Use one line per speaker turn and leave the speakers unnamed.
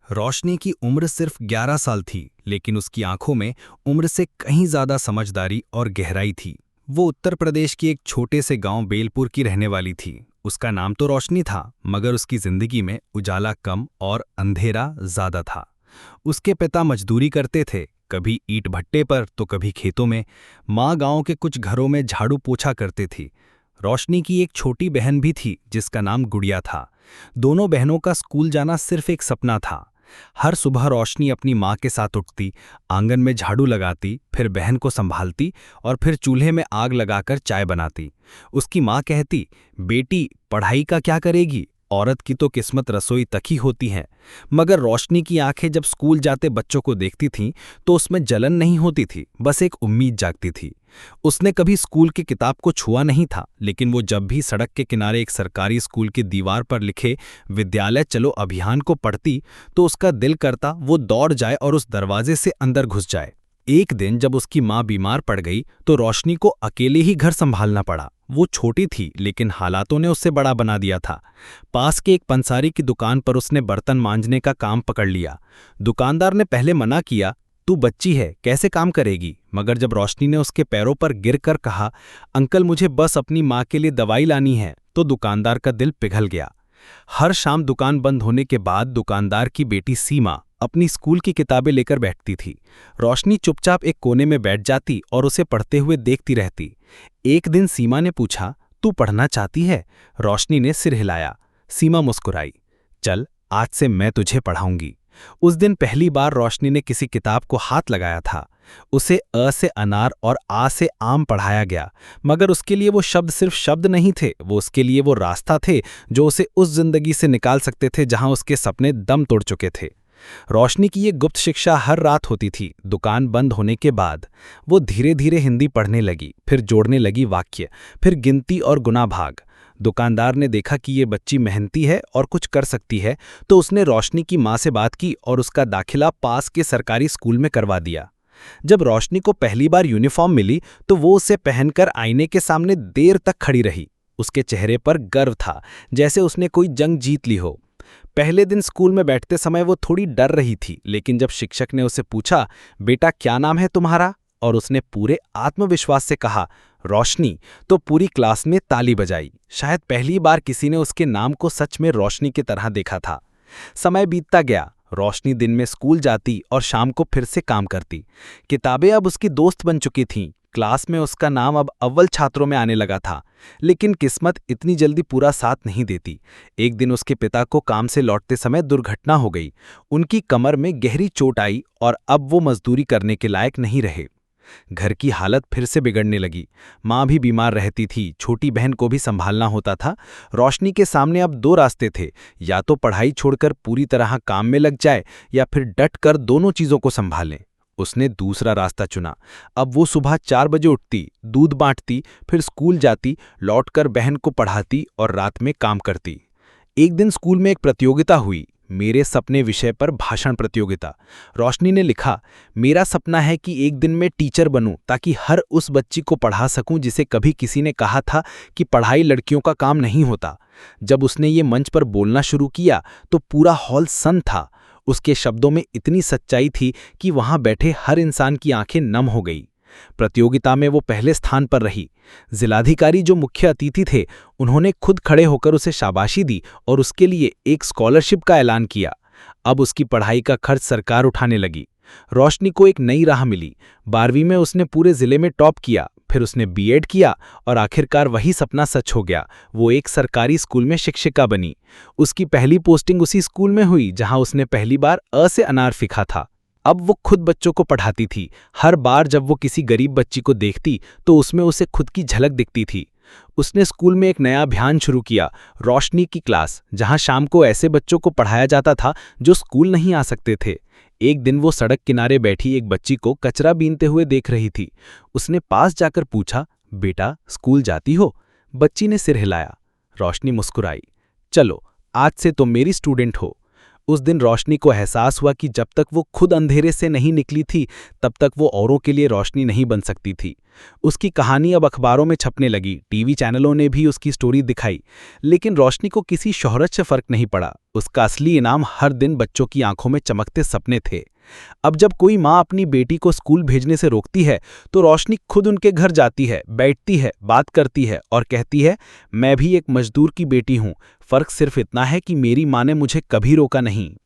रोशनी की उम्र सिर्फ 11 साल थी, लेकिन उसकी आंखों में उम्र से कहीं ज्यादा समझदारी और गहराई थी। वो उत्तर प्रदेश के एक छोटे से गांव बेलपुर की रहने वाली थी। उसका नाम तो रोशनी था, मगर उसकी जिंदगी में उजाला कम और अंधेरा ज्यादा था। उसके पिता मजदूरी करते थे, कभी ईंट भट्टे पर तो कभी खेतों में। माँ गांव के कुछ घरों में झाड़ू पोछा करती थी। रोशनी की एक छोटी बहन भी थी जिसका नाम गुड़िया था। दोनों बहनों का स्कूल जाना सिर्फ एक सपना था। हर सुबह रोशनी अपनी माँ के साथ उठती, आंगन में झाड़ू लगाती, फिर बहन को संभालती और फिर चूल्हे में आग लगाकर चाय बनाती। उसकी माँ कहती, बेटी पढ़ाई का क्या करेगी, औरत की तो किस्मत रसोई तक ही होती है। मगर रोशनी की आंखें जब स्कूल जाते बच्चों को देखती थीं तो उसमें जलन नहीं होती थी, बस एक उम्मीद जागती थी। उसने कभी स्कूल की किताब को छुआ नहीं था, लेकिन वो जब भी सड़क के किनारे एक सरकारी स्कूल की दीवार पर लिखे विद्यालय चलो अभियान को पढ़ती तो उसका दिल करता वो दौड़ जाए और उस दरवाजे से अंदर घुस जाए। एक दिन जब उसकी माँ बीमार पड़ गई तो रोशनी को अकेले ही घर संभालना पड़ा। वो छोटी थी, लेकिन हालातों ने उससे बड़ा बना दिया था। पास के एक पंसारी की दुकान पर उसने बर्तन मांजने का काम पकड़ लिया। दुकानदार ने पहले मना किया, तू बच्ची है कैसे काम करेगी, मगर जब रोशनी ने उसके पैरों पर गिरकर कहा, अंकल मुझे बस अपनी माँ के लिए दवाई लानी है, तो दुकानदार का दिल पिघल गया। हर शाम दुकान बंद होने के बाद दुकानदार की बेटी सीमा अपनी स्कूल की किताबें लेकर बैठती थी। रोशनी चुपचाप एक कोने में बैठ जाती और उसे पढ़ते हुए देखती रहती। एक दिन सीमा ने पूछा, तू पढ़ना चाहती है? रोशनी ने सिर हिलाया। सीमा मुस्कुराई, चल आज से मैं तुझे पढ़ाऊंगी। उस दिन पहली बार रोशनी ने किसी किताब को हाथ लगाया था। उसे अ से अनार और आ से आम पढ़ाया गया, मगर उसके लिए वो शब्द सिर्फ शब्द नहीं थे, वो उसके लिए वो रास्ता थे जो उसे उस जिंदगी से निकाल सकते थे जहां उसके सपने दम तोड़ चुके थे। रोशनी की ये गुप्त शिक्षा हर रात होती थी। दुकान बंद होने के बाद वो धीरे धीरे हिंदी पढ़ने लगी, फिर जोड़ने लगी वाक्य, फिर गिनती और गुना भाग। दुकानदार ने देखा कि ये बच्ची मेहनती है और कुछ कर सकती है, तो उसने रोशनी की माँ से बात की और उसका दाखिला पास के सरकारी स्कूल में करवा दिया। जब रोशनी को पहली बार यूनिफॉर्म मिली तो वो उसे पहनकर आईने के सामने देर तक खड़ी रही। उसके चेहरे पर गर्व था, जैसे उसने कोई जंग जीत ली हो। पहले दिन स्कूल में बैठते समय वो थोड़ी डर रही थी, लेकिन जब शिक्षक ने उसे पूछा, बेटा क्या नाम है तुम्हारा, और उसने पूरे आत्मविश्वास से कहा रोशनी, तो पूरी क्लास में ताली बजाई। शायद पहली बार किसी ने उसके नाम को सच में रोशनी की तरह देखा था। समय बीतता गया। रोशनी दिन में स्कूल जाती और शाम को फिर से काम करती। किताबें अब उसकी दोस्त बन चुकी थीं। क्लास में उसका नाम अब अव्वल छात्रों में आने लगा था। लेकिन किस्मत इतनी जल्दी पूरा साथ नहीं देती। एक दिन उसके पिता को काम से लौटते समय दुर्घटना हो गई। उनकी कमर में गहरी चोट आई और अब वो मजदूरी करने के लायक नहीं रहे। घर की हालत फिर से बिगड़ने लगी। माँ भी बीमार रहती थी, छोटी बहन को भी संभालना होता था। रोशनी के सामने अब दो रास्ते थे, या तो पढ़ाई छोड़कर पूरी तरह काम में लग जाए या फिर डट कर दोनों चीज़ों को संभालें। उसने दूसरा रास्ता चुना। अब वो सुबह 4 बजे उठती, दूध बांटती, फिर स्कूल जाती, लौटकर बहन को पढ़ाती और रात में काम करती। एक दिन स्कूल में एक प्रतियोगिता हुई, मेरे सपने विषय पर भाषण प्रतियोगिता। रोशनी ने लिखा, मेरा सपना है कि एक दिन मैं टीचर बनूं ताकि हर उस बच्ची को पढ़ा सकूं जिसे कभी किसी ने कहा था कि पढ़ाई लड़कियों का काम नहीं होता। जब उसने ये मंच पर बोलना शुरू किया तो पूरा हॉल सन्न था। उसके शब्दों में इतनी सच्चाई थी कि वहां बैठे हर इंसान की आंखें नम हो गई। प्रतियोगिता में वो पहले स्थान पर रही। जिलाधिकारी जो मुख्य अतिथि थे, उन्होंने खुद खड़े होकर उसे शाबाशी दी और उसके लिए एक स्कॉलरशिप का ऐलान किया। अब उसकी पढ़ाई का खर्च सरकार उठाने लगी। रोशनी को एक नई राह मिली। 12वीं में उसने पूरे जिले में टॉप किया, फिर उसने बीएड किया और आखिरकार वही सपना सच हो गया। वो एक सरकारी स्कूल में शिक्षिका बनी। उसकी पहली पोस्टिंग उसी स्कूल में हुई जहां उसने पहली बार अ से अनार सीखा था। अब वो खुद बच्चों को पढ़ाती थी। हर बार जब वो किसी गरीब बच्ची को देखती तो उसमें उसे खुद की झलक दिखती थी। उसने स्कूल में एक नया अभियान शुरू किया, रोशनी की क्लास, जहां शाम को ऐसे बच्चों को पढ़ाया जाता था जो स्कूल नहीं आ सकते थे। एक दिन वो सड़क किनारे बैठी एक बच्ची को कचरा बीनते हुए देख रही थी। उसने पास जाकर पूछा, बेटा स्कूल जाती हो? बच्ची ने सिर हिलाया। रोशनी मुस्कुराई, चलो आज से तुम मेरी स्टूडेंट हो। उस दिन रोशनी को एहसास हुआ कि जब तक वो खुद अंधेरे से नहीं निकली थी, तब तक वो औरों के लिए रोशनी नहीं बन सकती थी। उसकी कहानी अब अखबारों में छपने लगी, टीवी चैनलों ने भी उसकी स्टोरी दिखाई, लेकिन रोशनी को किसी शोहरत से फर्क नहीं पड़ा। उसका असली इनाम हर दिन बच्चों की आंखों में चमकते सपने थे। अब जब कोई माँ अपनी बेटी को स्कूल भेजने से रोकती है, तो रोशनी खुद उनके घर जाती है, बैठती है, बात करती है और कहती है, मैं भी एक मजदूर की बेटी हूँ। फर्क सिर्फ इतना है कि मेरी माँ ने मुझे कभी रोका नहीं।